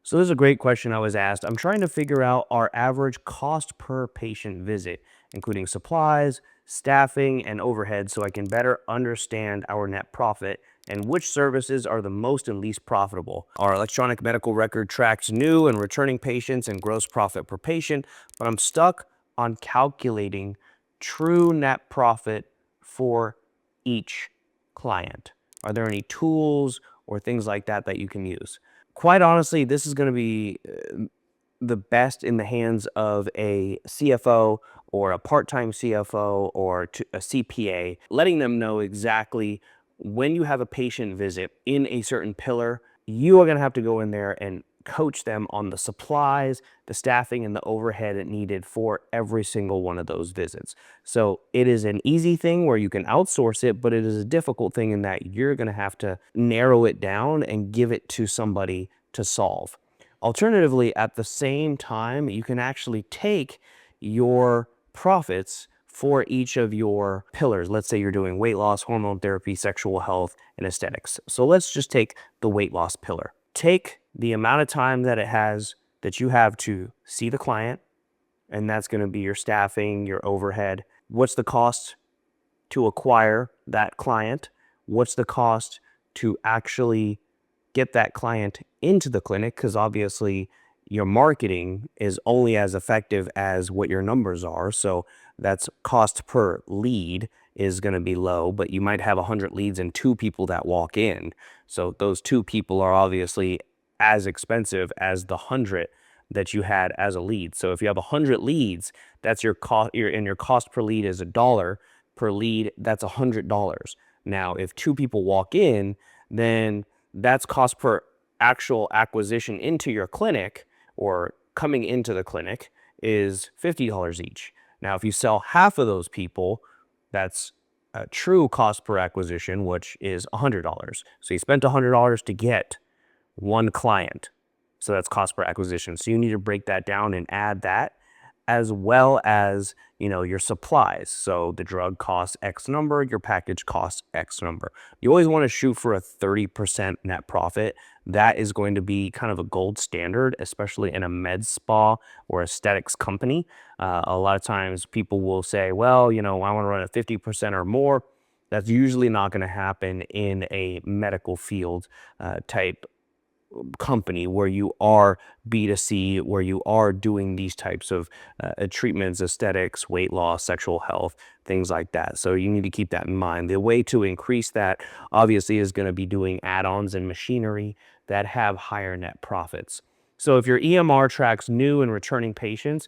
So this is a great question I was asked. I'm trying to figure out our average cost per patient visit, including supplies, staffing, and overhead, so I can better understand our net profit and which services are the most and least profitable. Our electronic medical record tracks new and returning patients and gross profit per patient, but I'm stuck on calculating true net profit for each client. Are there any tools or things like that that you can use? Quite honestly, this is going to be the best in the hands of a CFO or a part-time CFO or a CPA, letting them know exactly when you have a patient visit in a certain pillar, you are going to have to go in there and coach them on the supplies, the staffing, and the overhead needed for every single one of those visits. So it is an easy thing where you can outsource it, but it is a difficult thing in that you're going to have to narrow it down and give it to somebody to solve. Alternatively, at the same time, you can actually take your profits for each of your pillars. Let's say you're doing weight loss, hormone therapy, sexual health, and aesthetics. So let's just take the weight loss pillar. Take the amount of time that you have to see the client, and that's going to be your staffing, your overhead. What's the cost to acquire that client? What's the cost to actually get that client into the clinic? Because obviously your marketing is only as effective as what your numbers are. So that's cost per lead is going to be low, but you might have 100 leads and 2 people that walk in. So those 2 people are obviously as expensive as the 100 that you had as a lead. So if you have 100 leads, that's your cost, and your cost per lead is $1 per lead, that's $100. Now, if 2 people walk in, then that's cost per actual acquisition into your clinic or coming into the clinic is $50 each. Now, if you sell half of those people, that's a true cost per acquisition, which is $100. So you spent $100 to get one client. So that's cost per acquisition. So you need to break that down and add that, as well as, your supplies. So the drug costs X number, your package costs X number. You always want to shoot for a 30% net profit. That is going to be kind of a gold standard, especially in a med spa or aesthetics company. A lot of times people will say, well, I want to run at 50% or more. That's usually not going to happen in a medical field type company where you are B2C, where you are doing these types of treatments, aesthetics, weight loss, sexual health, things like that. So you need to keep that in mind. The way to increase that obviously is going to be doing add-ons and machinery that have higher net profits. So if your EMR tracks new and returning patients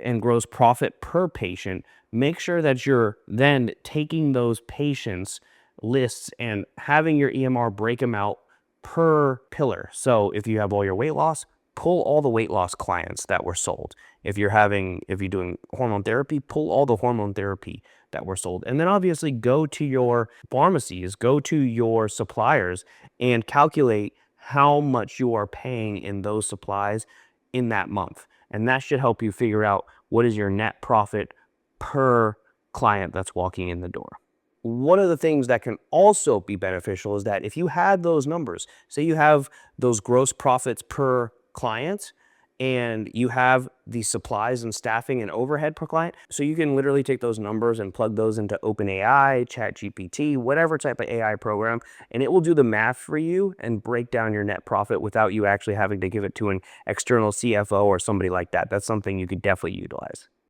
and gross profit per patient, make sure that you're then taking those patients lists and having your EMR break them out per pillar. So if you have all your weight loss, pull all the weight loss clients that were sold. If you're doing hormone therapy, pull all the hormone therapy that were sold. And then obviously go to your pharmacies, go to your suppliers and calculate how much you are paying in those supplies in that month. And that should help you figure out what is your net profit per client that's walking in the door. One of the things that can also be beneficial is that if you had those numbers, say you have those gross profits per client and you have the supplies and staffing and overhead per client, so you can literally take those numbers and plug those into OpenAI, ChatGPT, whatever type of AI program, and it will do the math for you and break down your net profit without you actually having to give it to an external CFO or somebody like that. That's something you could definitely utilize.